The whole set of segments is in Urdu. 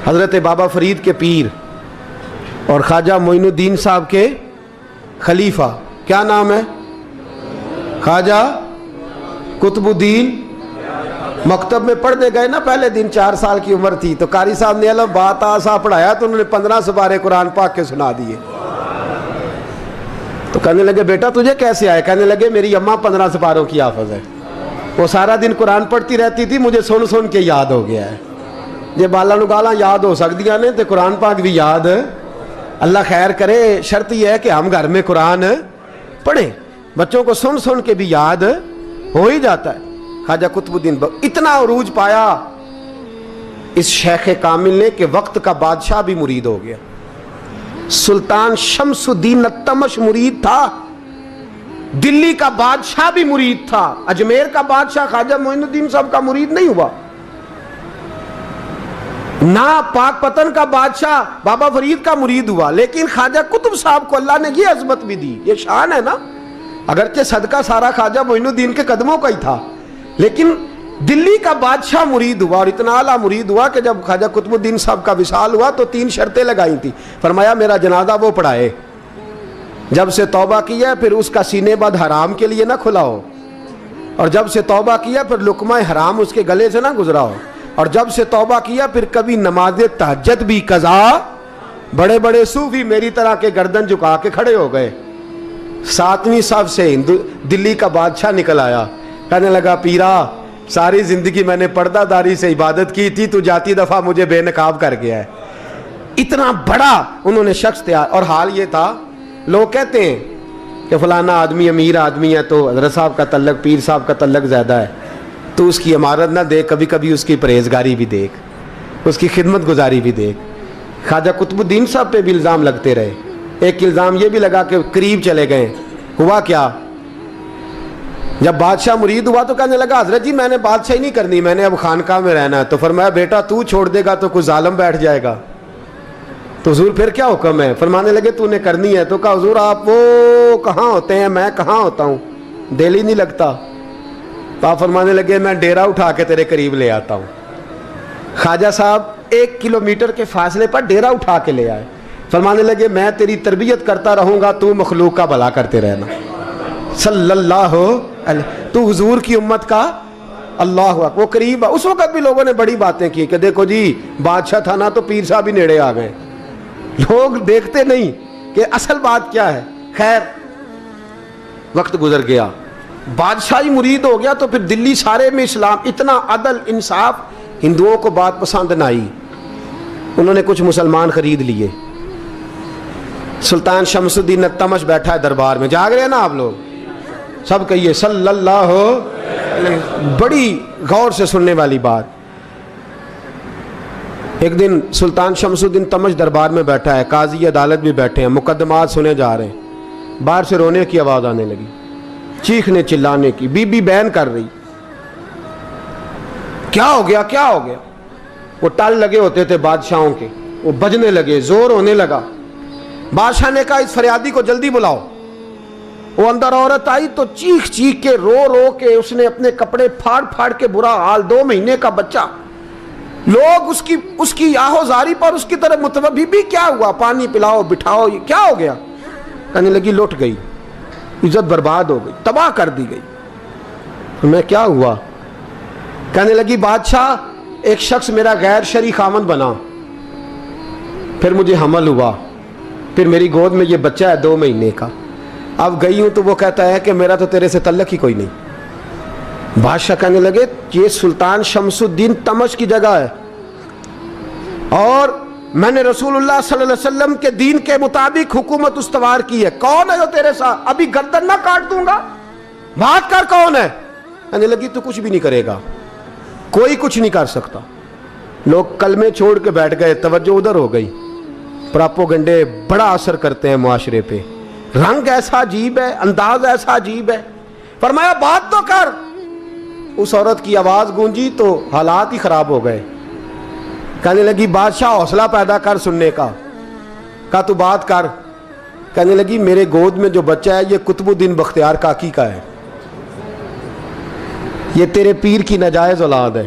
حضرت بابا فرید کے پیر اور خواجہ معین الدین صاحب کے خلیفہ، کیا نام ہے؟ خواجہ قطب الدین۔ مکتب میں پڑھنے گئے نا پہلے دن، 4 سال کی عمر تھی، تو قاری صاحب نے الف بات آسا پڑھایا تو انہوں نے 15 سپارے قرآن پاک کے سنا دیے۔ تو کہنے لگے بیٹا تجھے کیسے آئے؟ کہنے لگے میری اماں 15 سپاروں کی حافظ ہے، وہ سارا دن قرآن پڑھتی رہتی تھی، مجھے سن سن کے یاد ہو گیا ہے۔ یہ بالا نو گالاں یاد ہو سکدیاں نے تے قرآن پاک بھی یاد، اللہ خیر کرے۔ شرط یہ ہے کہ ہم گھر میں قرآن پڑھیں، بچوں کو سن سن کے بھی یاد ہو ہی جاتا ہے۔ خواجہ قطب الدین اتنا عروج پایا اس شیخ کامل نے کہ وقت کا بادشاہ بھی مرید ہو گیا۔ سلطان شمس الدین التمش مرید تھا، دلی کا بادشاہ بھی مرید تھا، اجمیر کا بادشاہ خواجہ معین الدین صاحب کا مرید نہیں ہوا، نہ پاک پتن کا بادشاہ بابا فرید کا مرید ہوا، لیکن خواجہ قطب صاحب کو اللہ نے یہ عظمت بھی دی۔ یہ شان ہے نا، اگرچہ صدقہ سارا خواجہ معین الدین کے قدموں کا ہی تھا، لیکن دلی کا بادشاہ مرید ہوا، اور اتنا اعلیٰ مرید ہوا کہ جب خواجہ قطب الدین صاحب کا وصال ہوا تو 3 شرطیں لگائی تھی۔ فرمایا میرا جنازہ وہ پڑھائے، جب سے توبہ کیا پھر اس کا سینے بد حرام کے لیے نہ کھلا ہو، اور جب سے توبہ کیا پھر لقمہ حرام اس کے گلے سے نہ گزرا ہو، اور جب سے توبہ کیا پھر کبھی نماز تہجد بھی قضا۔ بڑے بڑے صوفی میری طرح کے گردن جھکا کے کھڑے ہو گئے۔ 7ویں صف سے دلی کا بادشاہ نکل آیا، کہنے لگا پیرا ساری زندگی میں نے پردہ داری سے عبادت کی تھی، تو جاتی دفعہ مجھے بے نقاب کر گیا ہے۔ اتنا بڑا انہوں نے شخص تیار، اور حال یہ تھا لوگ کہتے ہیں کہ فلانا آدمی امیر آدمی ہے تو حضرت صاحب کا تعلق، پیر صاحب کا تعلق زیادہ ہے، تو اس کی عمارت نہ دیکھ، کبھی کبھی اس کی پرہیزگاری بھی دیکھ، اس کی خدمت گزاری بھی دیکھ۔ خواجہ قطب الدین صاحب پہ بھی الزام لگتے رہے۔ ایک الزام یہ بھی لگا کہ قریب چلے گئے۔ ہوا کیا، جب بادشاہ مرید ہوا تو کہنے لگا حضرت جی میں نے بادشاہی نہیں کرنی، میں نے اب خانقاہ میں رہنا ہے۔ تو فرمایا بیٹا تو چھوڑ دے گا تو کوئی ظالم بیٹھ جائے گا، تو حضور پھر کیا حکم ہے؟ فرمانے لگے تو نے کرنی ہے۔ تو کہا حضور آپ وہ کہاں ہوتے ہیں، میں کہاں ہوتا ہوں، دل ہی نہیں لگتا۔ تو آپ فرمانے لگے میں ڈیرا اٹھا کے تیرے قریب لے آتا ہوں۔ خواجہ صاحب 1 کلومیٹر کے فاصلے پر ڈیرا اٹھا کے لے آئے، فرمانے لگے میں تیری تربیت کرتا رہوں گا، تو مخلوق کا بھلا کرتے رہنا۔ صلی اللہ علیہ، تو حضور کی امت کا اللہ اکبر، وہ قریب۔ اس وقت بھی لوگوں نے بڑی باتیں کی کہ دیکھو جی بادشاہ تھا نا تو پیر صاحب ہی نیڑے آ گئے، لوگ دیکھتے نہیں کہ اصل بات کیا ہے۔ خیر وقت گزر گیا، بادشاہی مرید ہو گیا، تو پھر دلی سارے میں اسلام، اتنا عدل انصاف، ہندوؤں کو بات پسند نہ آئی، انہوں نے کچھ مسلمان خرید لیے۔ سلطان شمس الدین التمش بیٹھا ہے دربار میں، جاگ رہے ہیں نا آپ لوگ سب، کہیے صلی اللہ علیہ، بڑی غور سے سننے والی بات۔ ایک دن سلطان شمس الدین تمش دربار میں بیٹھا ہے، قاضی عدالت بھی بیٹھے ہیں، مقدمات سنے جا رہے ہیں، باہر سے رونے کی آواز آنے لگی، چیخنے چلانے کی، بی بی بیان کر رہی، کیا ہو گیا کیا ہو گیا؟ وہ ٹال لگے ہوتے تھے بادشاہوں کے، وہ بجنے لگے، زور ہونے لگا۔ بادشاہ نے کہا اس فریادی کو جلدی بلاؤ۔ وہ اندر عورت آئی تو چیخ چیخ کے رو رو کے اس نے اپنے کپڑے پھاڑ پھاڑ کے، برا حال، 2 مہینے کا بچہ، لوگ اس کی آہو زاری پر اس کی طرف متوجہ، بھی کیا ہوا، پانی پلاؤ بٹھاؤ، یہ کیا ہو گیا؟ کہنے لگی لٹ گئی، عزت برباد ہو گئی، تباہ کر دی گئی۔ میں کیا ہوا؟ کہنے لگی بادشاہ ایک شخص میرا غیر شرعی خامند بنا، پھر مجھے حمل ہوا، پھر میری گود میں یہ بچہ ہے 2 مہینے کا، اب گئی ہوں تو وہ کہتا ہے کہ میرا تو تیرے سے تعلق ہی کوئی نہیں۔ بادشاہ کہنے لگے یہ سلطان شمس الدین تمش کی جگہ ہے، اور میں نے رسول اللہ صلی اللہ علیہ وسلم کے دین کے مطابق حکومت استوار کی ہے، کون ہے جو تیرے ساتھ؟ ابھی گردن نہ کاٹ دوں گا، بات کر کون ہے؟ کہنے لگی تو کچھ بھی نہیں کرے گا، کوئی کچھ نہیں کر سکتا۔ لوگ کلمے چھوڑ کے بیٹھ گئے، توجہ ادھر ہو گئی۔ پراپوگنڈے بڑا اثر کرتے ہیں معاشرے پہ، رنگ ایسا عجیب ہے، انداز ایسا عجیب ہے۔ فرمایا بات تو کر۔ اس عورت کی آواز گونجی تو حالات ہی خراب ہو گئے۔ کہنے لگی بادشاہ حوصلہ پیدا کر سننے کا۔ کہا تو بات کر۔ کہنے لگی میرے گود میں جو بچہ ہے یہ قطب الدین بختیار کاکی کا ہے، یہ تیرے پیر کی ناجائز اولاد ہے۔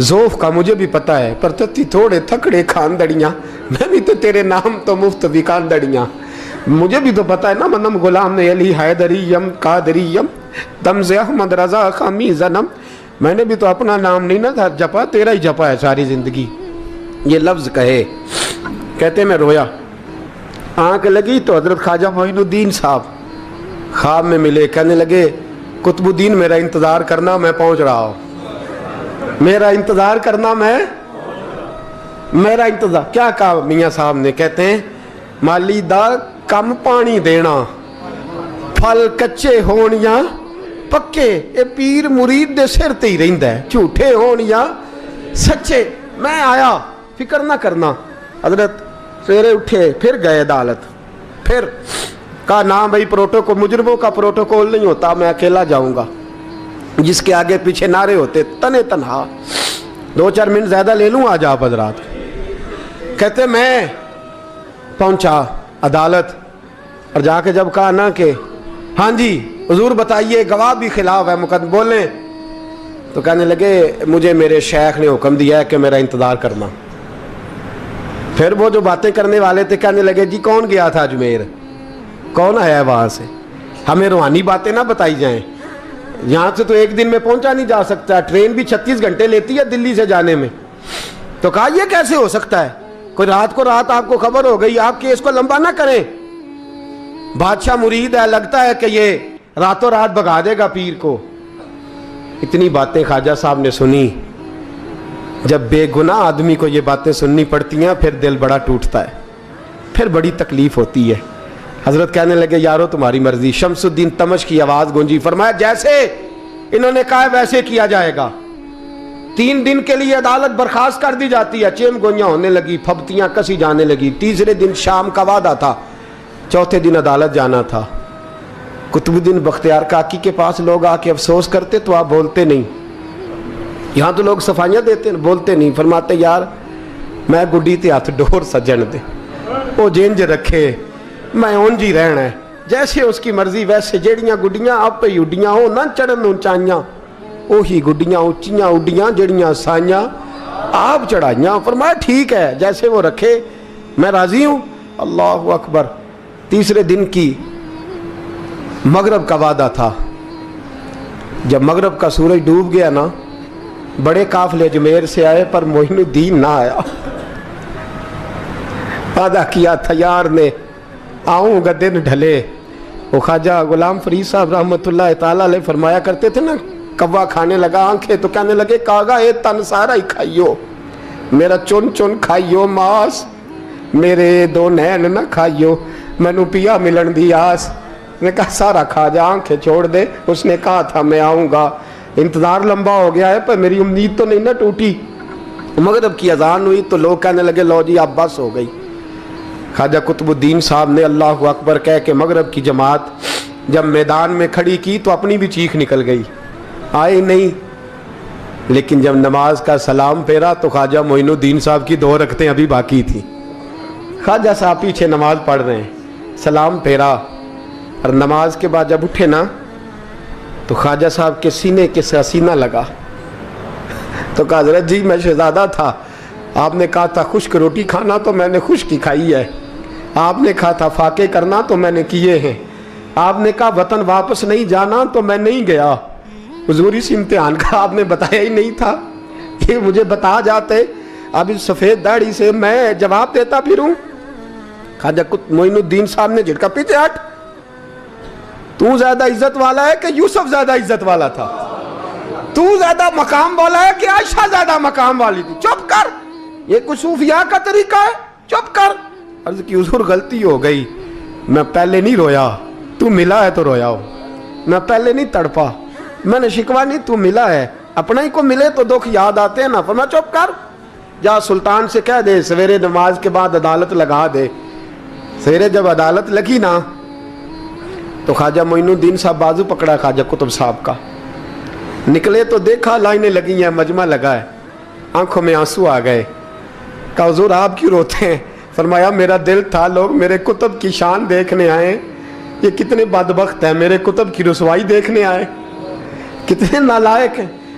ذوف کا مجھے بھی پتہ ہے، پر تتی تھوڑے تھکڑے کھاندڑیاں، میں بھی تو تیرے نام تو مفت بھی کھاندڑیاں، مجھے بھی تو پتہ ہے نا، منم غلام نے علی حیدریم قادریم تمز احمد رضا خامی زنم، میں نے بھی تو اپنا نام نہیں نہ جپا، تیرا ہی جپا ہے ساری زندگی۔ یہ لفظ کہے، کہتے میں رویا، آنکھ لگی تو حضرت خواجہ معین الدین صاحب خواب میں ملے، کہنے لگے قطب الدین میرا انتظار کرنا، میں پہنچ رہا ہوں، میرا انتظار کرنا، میرا انتظار۔ کیا کہا میاں صاحب نے؟ کہتے ہیں مالی دا کم پانی دینا، پھل کچے ہون یا پکے، اے پیر مرید دے سر تے ہی رہندا ہے، جھوٹے ہون یا سچے۔ میں آیا، فکر نہ کرنا۔ حضرت سویرے اٹھے، پھر گئے عدالت، پھر کہا نا بھائی پروٹوکول، مجرموں کا پروٹوکول نہیں ہوتا، میں اکیلا جاؤں گا، جس کے آگے پیچھے نعرے ہوتے تنے تنہا، 2-4 منٹ زیادہ لے لوں آج آپ حضرات۔ کہتے میں پہنچا عدالت، اور جا کے جب کہا نا کہ ہاں جی حضور بتائیے، گواہ بھی خلاف ہے، مقدم بولیں، تو کہنے لگے مجھے میرے شیخ نے حکم دیا ہے کہ میرا انتظار کرنا۔ پھر وہ جو باتیں کرنے والے تھے کہنے لگے جی کون گیا تھا اجمیر، کون آیا ہے وہاں سے، ہمیں روحانی باتیں نہ بتائی جائیں، یہاں سے تو ایک دن میں پہنچا نہیں جا سکتا، ٹرین بھی 36 گھنٹے لیتی ہے دلی سے جانے میں۔ تو کہا یہ کیسے ہو سکتا ہے، کوئی رات کو رات آپ کو خبر ہو گئی، آپ کیس کو لمبا نہ کریں، بادشاہ مرید ہے، لگتا ہے کہ یہ راتوں رات بھگا دے گا پیر کو۔ اتنی باتیں خواجہ صاحب نے سنی۔ جب بے گناہ آدمی کو یہ باتیں سننی پڑتی ہیں پھر دل بڑا ٹوٹتا ہے، پھر بڑی تکلیف ہوتی ہے۔ حضرت کہنے لگے یارو تمہاری مرضی۔ شمس الدین تمش کی آواز گونجی، فرمایا جیسے انہوں نے کہا ویسے کیا جائے گا۔ 3 دن کے لیے عدالت برخاست کر دی جاتی ہے۔ چیم گوئیاں ہونے لگی، پھبتیاں کسی جانے لگی۔ تیسرے دن شام کا وعدہ تھا، چوتھے دن عدالت جانا تھا۔ قطب الدین بختیار کاکی کے پاس لوگ آ کے افسوس کرتے تو آپ بولتے نہیں، یہاں تو لوگ صفائیاں دیتے بولتے نہیں، فرماتے یار میں گڈی تے ہاتھ ڈور سجن دے، وہ جینج رکھے، میں اونج ہی رہنا ہے، جیسے اس کی مرضی ویسے، جیڑیاں گڈیاں آپ پہ اڈیاں ہو نہ چڑھن اونچائیاں، وہی گڈیاں اونچیاں اڈیاں جیڑیاں سائیاں آپ چڑھائیاں۔ فرمایا ٹھیک ہے جیسے وہ رکھے، میں راضی ہوں۔ اللہ اکبر۔ تیسرے دن کی مغرب کا وعدہ تھا، جب مغرب کا سورج ڈوب گیا نا، بڑے قافلے اجمیر سے آئے پر معین الدین نہ آیا۔ وعدہ کیا تھا یار نے، آؤں گا دن ڈھلے۔ وہ خواجہ غلام فرید صاحب رحمۃ اللہ تعالیٰ علیہ فرمایا کرتے تھے نا، کوا کھانے لگا آنکھیں تو کہنے لگے کاغا اے تن سارا ہی کھائیو، میرا چن چن کھائیو ماس، میرے 2 نین نہ کھائیو، مینو پیا ملن دی آس۔ نے کہا سارا کھا جا، آنکھیں چھوڑ دے۔ اس نے کہا تھا میں آؤں گا، انتظار لمبا ہو گیا ہے پر میری امید تو نہیں نہ ٹوٹی۔ مغرب کی اذان ہوئی تو لوگ کہنے لگے لو جی اب بس ہو گئی۔ خواجہ قطب الدین صاحب نے اللہ اکبر کہہ کے مغرب کی جماعت جب میدان میں کھڑی کی تو اپنی بھی چیخ نکل گئی، آئے نہیں۔ لیکن جب نماز کا سلام پھیرا تو خواجہ معین الدین صاحب کی 2 رکعتیں ابھی باقی تھیں۔ خواجہ صاحب پیچھے نماز پڑھ رہے ہیں، سلام پھیرا، اور نماز کے بعد جب اٹھے نا تو خواجہ صاحب کے سینے کے سینہ لگا، تو کہا حضرت جی میں شہزادہ تھا، آپ نے کہا تھا خشک روٹی کھانا تو میں نے خشک ہی کھائی ہے، آپ نے کہا تھا فاقے کرنا تو میں نے کیے ہیں، آپ نے کہا وطن واپس نہیں جانا تو میں نہیں گیا۔ حضور اس امتحان کا آپ نے بتایا ہی نہیں تھا، یہ مجھے بتا جاتے اب اس سفید داڑھی سے میں جواب دیتا پھروں۔ خواجہ معین الدین صاحب نے جھٹکا، پیچھے ہٹ، تو زیادہ عزت والا ہے کہ یوسف زیادہ عزت والا تھا؟ تو زیادہ مقام والا ہے کہ عائشہ زیادہ مقام والی تھی؟ چپ کر، یہ کچھ صوفیاء کا طریقہ ہے، چپ کر۔ عرض کی حضور غلطی ہو گئی، میں پہلے نہیں رویا، تو ملا ہے تو رویا ہو، میں پہلے نہیں تڑپا، میں نے شکوا نہیں، تو ملا ہے، اپنا ہی کو ملے تو دکھ یاد آتے ہیں نا۔ فرمایا چپ کر، جا سلطان سے کہہ دے سویرے نماز کے بعد عدالت لگا دے۔ سویرے جب عدالت لگی نا تو خواجہ معین الدین صاحب بازو پکڑا خواجہ قطب صاحب کا، نکلے تو دیکھا لائنیں لگی ہیں، مجمع لگا ہے، آنکھوں میں آنسو آ گئے۔ کہا حضور آپ کیوں روتے ہیں؟ فرمایا میرا دل تھا لوگ میرے کتب کی شان دیکھنے آئے، یہ کتنے بدبخت ہیں، میرے کتب کی رسوائی دیکھنے آئے، کتنے نالائق ہیں۔